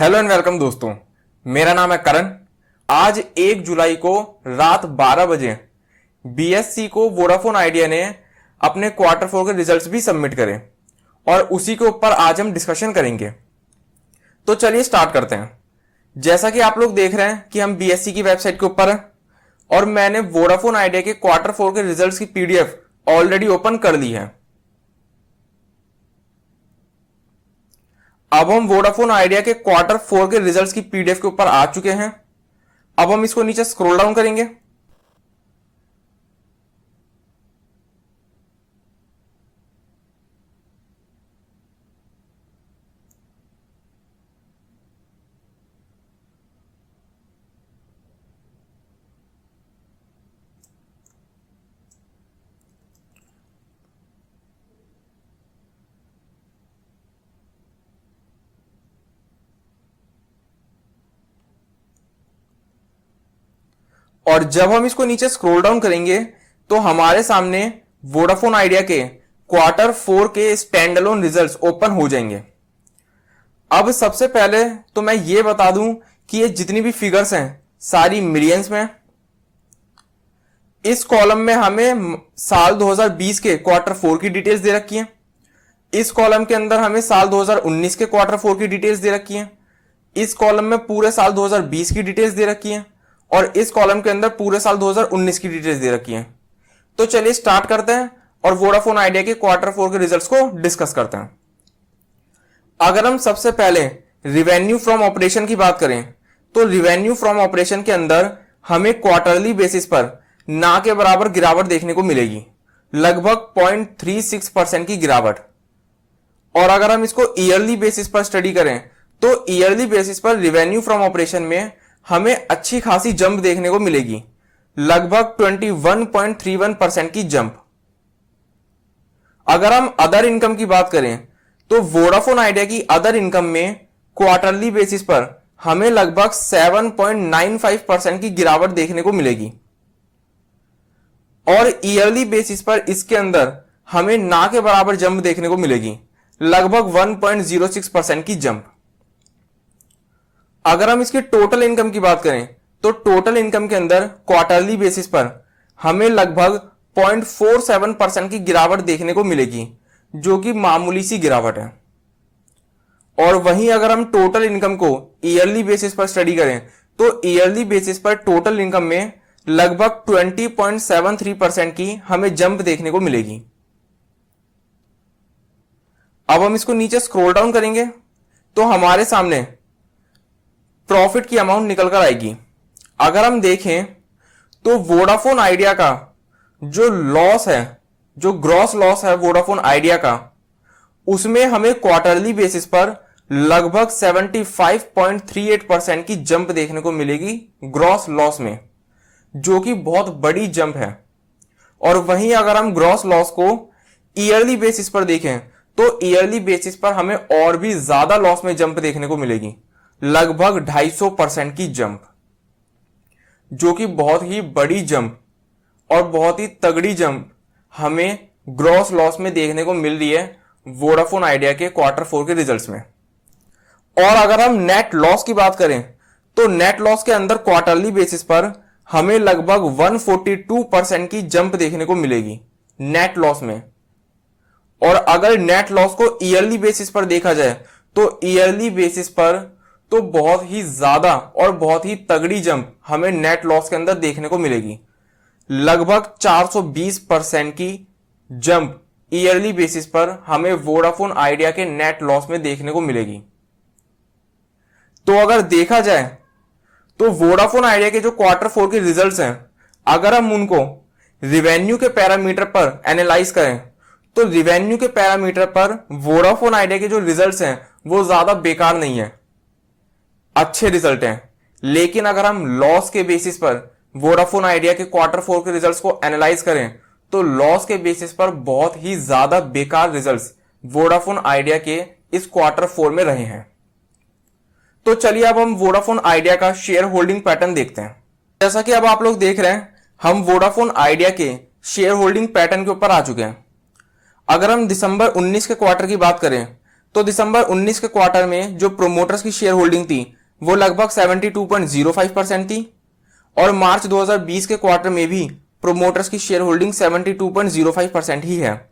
Hello and welcome दोस्तों, मेरा नाम है करण। आज 1 जुलाई को रात 12 बजे बीएससी को वोडाफोन आइडिया ने अपने क्वार्टर 4 के रिजल्ट्स भी सबमिट करे और उसी के ऊपर आज हम डिस्कशन करेंगे। तो चलिए स्टार्ट करते हैं। जैसा कि आप लोग देख रहे हैं कि हम बीएससी की वेबसाइट के ऊपर हैं और मैंने वोडाफोन आइडिया के क्वार्टर 4 के रिजल्ट्स की पीडीएफ ऑलरेडी ओपन कर ली है। अब हम वोडाफोन आइडिया के क्वार्टर 4 के रिजल्ट्स की पीडीएफ के ऊपर आ चुके हैं। अब हम इसको नीचे स्क्रॉल डाउन करेंगे। और जब हम इसको नीचे स्क्रॉल डाउन करेंगे तो हमारे सामने वोडाफोन आइडिया के क्वार्टर 4 के स्टैंड अलोन रिजल्ट्स ओपन हो जाएंगे। अब सबसे पहले तो मैं ये बता दूं कि ये जितनी भी फिगर्स हैं सारी मिलियंस में। इस कॉलम में हमें साल 2020 के क्वार्टर 4 की डिटेल्स दे रखी हैं। इस कॉलम के अंदर हमें साल 2019 के क्वार्टर 4 की डिटेल्स दे रखी हैं। इस कॉलम में पूरे साल 2020 की डिटेल्स दे रखी हैं और इस कॉलम के अंदर पूरे साल 2019 की डिटेल्स दे रखी हैं। तो चलिए स्टार्ट करते हैं और वोडाफोन आइडिया के क्वार्टर 4 के रिजल्ट्स को डिस्कस करते हैं। अगर हम सबसे पहले रिवेन्यू फ्रॉम ऑपरेशन की बात करें तो रिवेन्यू फ्रॉम ऑपरेशन के अंदर हमें क्वार्टरली बेसिस पर ना के बराबर गिरावट देखने को मिलेगी, लगभग 0.36% की गिरावट। और अगर हम इसको ईयरली बेसिस पर स्टडी करें तो ईयरली बेसिस पर रिवेन्यू फ्रॉम ऑपरेशन में हमें अच्छी खासी जंप देखने को मिलेगी, लगभग 21.31% की जंप। अगर हम अदर इनकम की बात करें तो वोडाफोन आइडिया की अदर इनकम में क्वार्टरली बेसिस पर हमें लगभग 7.95% की गिरावट देखने को मिलेगी और ईयरली बेसिस पर इसके अंदर हमें ना के बराबर जंप देखने को मिलेगी, लगभग 1.06% की जंप। अगर हम इसकी टोटल इनकम की बात करें तो टोटल इनकम के अंदर क्वार्टरली बेसिस पर हमें लगभग 0.47% की गिरावट देखने को मिलेगी, जो कि मामूली सी गिरावट है। और वहीं अगर हम टोटल इनकम को ईयरली बेसिस पर स्टडी करें तो ईयरली बेसिस पर टोटल इनकम में लगभग 20.73% की हमें जंप देखने को मिलेगी। अब हम इसको नीचे स्क्रॉल डाउन करेंगे तो हमारे सामने प्रॉफिट की अमाउंट निकल कर आएगी। अगर हम देखें तो वोडाफोन आइडिया का जो लॉस है, जो ग्रॉस लॉस है वोडाफोन आइडिया का, उसमें हमें क्वार्टरली बेसिस पर लगभग 75.38% की जंप देखने को मिलेगी ग्रॉस लॉस में, जो कि बहुत बड़ी जंप है। और वहीं अगर हम ग्रॉस लॉस को ईयरली बेसिस पर देखें तो ईयरली बेसिस पर हमें और भी ज्यादा लॉस में जंप देखने को मिलेगी, लगभग 250% की जंप, जो कि बहुत ही बड़ी जंप और बहुत ही तगड़ी जंप हमें ग्रॉस लॉस में देखने को मिल रही है वोडाफोन आइडिया के क्वार्टर 4 के रिजल्ट्स में। और अगर हम नेट लॉस की बात करें तो नेट लॉस के अंदर क्वार्टरली बेसिस पर हमें लगभग 142% की जंप देखने को मिलेगी नेट लॉस में। और अगर नेट लॉस को ईयरली बेसिस पर देखा जाए तो ईयरली बेसिस पर तो बहुत ही ज्यादा और बहुत ही तगड़ी जंप हमें नेट लॉस के अंदर देखने को मिलेगी, लगभग 420% की जंप ईयरली बेसिस पर हमें वोडाफोन आइडिया के नेट लॉस में देखने को मिलेगी। तो अगर देखा जाए तो वोडाफोन आइडिया के जो क्वार्टर 4 के रिजल्ट्स हैं, अगर हम उनको रिवेन्यू के पैरामीटर पर एनालाइज करें तो रिवेन्यू के पैरामीटर पर वोडाफोन आइडिया के जो रिजल्ट्स हैं वो ज्यादा बेकार नहीं है, अच्छे रिजल्ट हैं। लेकिन अगर हम लॉस के बेसिस पर वोडाफोन आइडिया के क्वार्टर 4 के रिजल्ट्स को एनालाइज करें तो लॉस के बेसिस पर बहुत ही ज्यादा बेकार रिजल्ट्स वोडाफोन आइडिया के इस क्वार्टर 4 में रहे हैं। तो चलिए अब हम वोडाफोन आइडिया का शेयर होल्डिंग पैटर्न देखते हैं। जैसा कि अब आप लोग देख रहे हैं, हम वोडाफोन आइडिया के शेयर होल्डिंग पैटर्न के ऊपर आ चुके हैं। अगर हम दिसंबर 19 के क्वार्टर की बात करें तो दिसंबर 19 के क्वार्टर में जो प्रोमोटर्स की शेयर होल्डिंग थी वो लगभग 72.05% थी और मार्च 2020 के क्वार्टर में भी प्रोमोटर्स की शेयर होल्डिंग 72.05% ही है।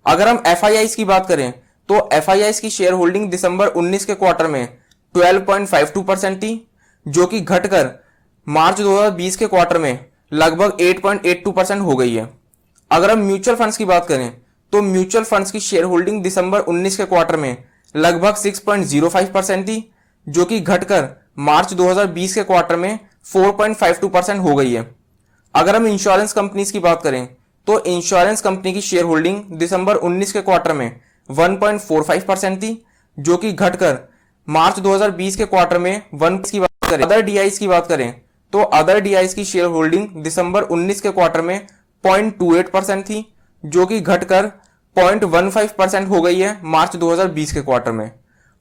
अगर हम एफआईआईज की बात करें तो एफआईआईज की शेयर होल्डिंग दिसंबर 19 के क्वार्टर में 12.52% थी, जो कि घटकर मार्च 2020 के क्वार्टर में लगभग 8.82% हो गई है। अगर हम म्यूचुअल फंड्स की बात करें तो म्यूचुअल फंड्स की शेयर होल्डिंग दिसंबर 19 के क्वार्टर में लगभग 6.05% थी, जो कि घटकर मार्च 2020 के क्वार्टर में 4.52% हो गई है। अगर हम इंश्योरेंस कंपनीज की बात करें तो इंश्योरेंस कंपनी की शेयर होल्डिंग दिसंबर 19 के क्वार्टर में 1.45% थी, जो कि घटकर मार्च 2020 के क्वार्टर में 1 की बात करें। अदर डीआईज की बात करें तो अदर डीआईज की शेयर होल्डिंग दिसंबर 19 के क्वार्टर में 0.28% थी, जो कि घटकर 0.15% हो गई है मार्च 2020 के क्वार्टर में।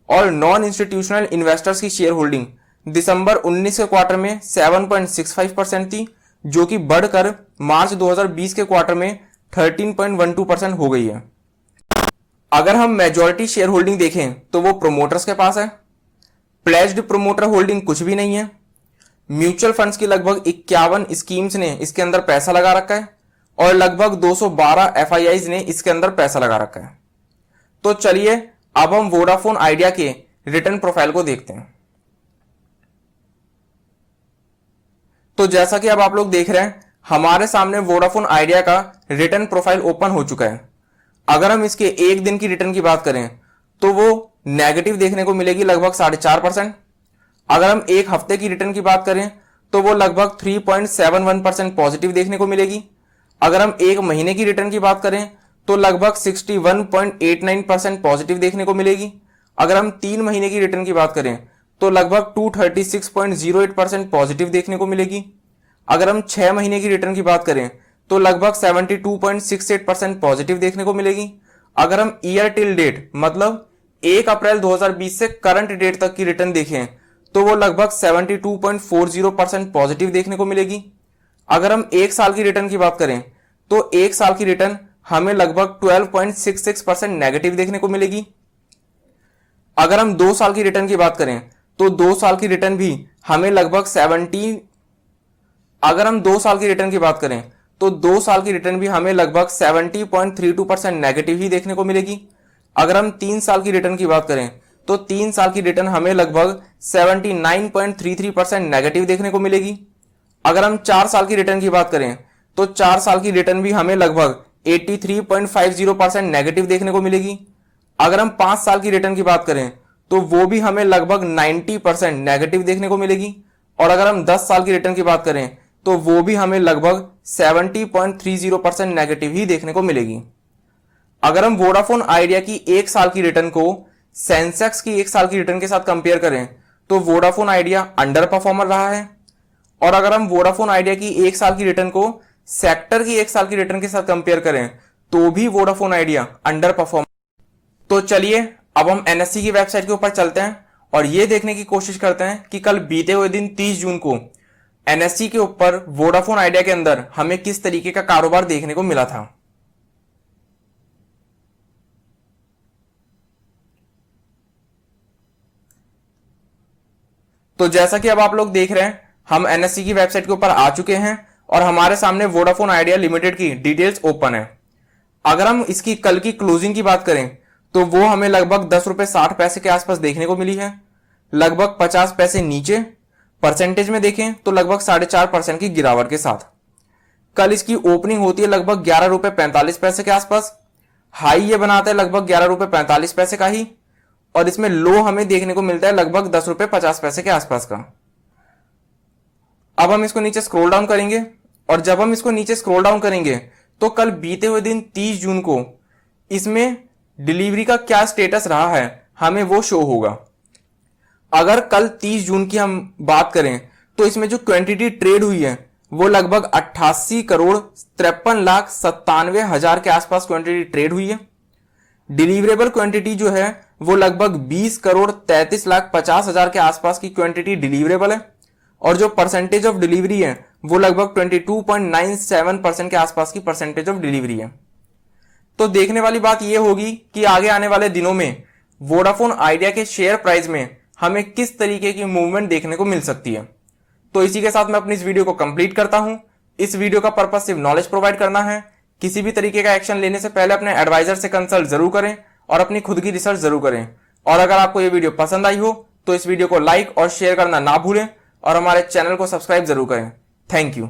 और नॉन इंस्टीट्यूशनल इन्वेस्टर्स की शेयर होल्डिंग दिसंबर 19 के क्वार्टर में 7.65% थी, जो कि बढ़कर मार्च 2020 के क्वार्टर में 13.12% हो गई है। अगर हम मेजॉरिटी शेयर होल्डिंग देखें तो वो प्रोमोटर्स के पास है। प्लेज्ड प्रोमोटर होल्डिंग कुछ भी नहीं है। म्यूचुअल फंड्स की लगभग 51 स्कीम्स ने इसके अंदर पैसा लगा रखा है और लगभग 212 एफआईआईज ने इसके अंदर पैसा लगा रखा है। तो चलिए अब हम वोडाफोन आइडिया के रिटर्न प्रोफाइल को देखते हैं। तो जैसा कि अब आप लोग देख रहे हैं हमारे सामने वोडाफोन आइडिया का रिटर्न प्रोफाइल ओपन हो चुका है। अगर हम इसके एक दिन की रिटर्न की बात करें तो वो नेगेटिव देखने को मिलेगी लगभग 4.5%। अगर हम एक हफ्ते की रिटर्न की बात करें तो वो लगभग 3.71% पॉजिटिव देखने को मिलेगी। अगर हम एक महीने की रिटर्न की बात करें तो लगभग 61.89% पॉजिटिव देखने को मिलेगी। अगर हम 3 महीने की रिटर्न की बात करें तो लगभग 236.08% पॉजिटिव देखने को मिलेगी। अगर हम 6 महीने की रिटर्न की बात करें तो लगभग 72.68% पॉजिटिव देखने को मिलेगी। अगर हम ईयर टिल डेट मतलब 1 अप्रैल 2020 से करंट डेट तक की रिटर्न देखें तो वो लगभग 72.40% पॉजिटिव देखने को मिलेगी। अगर हम 1 साल की रिटर्न की बात करें तो 1 साल की रिटर्न हमें लगभग 12.66% नेगेटिव देखने को मिलेगी। अगर हम 2 साल की रिटर्न की बात करें तो 2 साल की रिटर्न भी हमें लगभग 70 अगर हम 2 साल की रिटर्न की बात करें तो 2 साल की रिटर्न भी हमें लगभग 70.32% नेगेटिव ही देखने को मिलेगी। अगर हम 3 साल की रिटर्न की बात करें तो 3 साल की रिटर्न हमें लगभग 79.33% नेगेटिव देखने को मिलेगी। अगर हम 4 साल की रिटर्न की बात करें तो 4 साल की रिटर्न भी हमें लगभग 83.50% नेगेटिव देखने को मिलेगी। अगर हम 5 साल की रिटर्न की बात करें तो वो भी हमें लगभग 90% नेगेटिव देखने को मिलेगी। और अगर हम 10 साल की रिटर्न की बात करें तो वो भी हमें लगभग 70.30% नेगेटिव ही देखने को मिलेगी। अगर हम वोडाफोन आइडिया की 1 साल की रिटर्न को सेंसेक्स की 1 साल की रिटर्न के साथ कंपेयर करें तो वोडाफोन आइडिया अंडर परफॉर्मर रहा है। और अगर हम वोडाफोन आइडिया की 1 साल की रिटर्न को सेक्टर की 1 साल की रिटर्न के साथ कंपेयर करें तो भी वोडाफोन आइडिया अंडर परफॉर्म। तो चलिए अब हम एनएससी की वेबसाइट के ऊपर चलते हैं और ये देखने की कोशिश करते हैं कि कल बीते हुए दिन 30 जून को एनएससी के ऊपर वोडाफोन आइडिया के अंदर हमें किस तरीके का कारोबार देखने को मिला था। तो जैसा कि अब आप लोग देख रहे हैं हम एनएससी की वेबसाइट के ऊपर आ चुके हैं और हमारे सामने वोडाफोन आइडिया लिमिटेड की डिटेल्स ओपन है। अगर हम इसकी कल की क्लोजिंग की बात करें तो वो हमें लगभग 10 रुपए 60 पैसे के आसपास देखने को मिली है, लगभग 50 पैसे नीचे। परसेंटेज में देखें तो लगभग 4.5% की गिरावट के साथ। कल इसकी ओपनिंग होती है लगभग 11 रुपए 45 पैसे के आसपास। हाई ये बनाता है लगभग 11 रुपए 45 पैसे का ही और इसमें लो हमें देखने को मिलता है लगभग 10 रुपए 50 पैसे के आसपास का। अब हम इसको नीचे स्क्रॉल डाउन करेंगे और जब हम इसको नीचे स्क्रॉल डाउन करेंगे तो कल बीते हुए दिन 30 जून को इसमें डिलीवरी का क्या स्टेटस रहा है हमें वो शो होगा। अगर कल 30 जून की हम बात करें तो इसमें जो क्वांटिटी ट्रेड हुई है वो लगभग 88 करोड़ 53,97,000 के आसपास क्वांटिटी ट्रेड हुई है। डिलीवरेबल क्वांटिटी जो है वो लगभग 20 करोड़ 33,50,000 के आसपास की क्वांटिटी डिलीवरेबल है और जो परसेंटेज ऑफ डिलीवरी है वो लगभग 22.97% के आसपास की परसेंटेज ऑफ डिलीवरी है। तो देखने वाली बात यह होगी कि आगे आने वाले दिनों में वोडाफोन आइडिया के शेयर प्राइस में हमें किस तरीके की मूवमेंट देखने को मिल सकती है। तो इसी के साथ मैं अपनी इस वीडियो को कंप्लीट करता हूं। इस वीडियो का पर्पज सिर्फ नॉलेज प्रोवाइड करना है। किसी भी तरीके का एक्शन लेने से पहले अपने एडवाइजर से कंसल्ट जरूर करें और अपनी खुद की रिसर्च जरूर करें। और अगर आपको ये वीडियो पसंद आई हो तो इस वीडियो को लाइक और शेयर करना ना भूलें और हमारे चैनल को सब्सक्राइब जरूर करें। Thank you.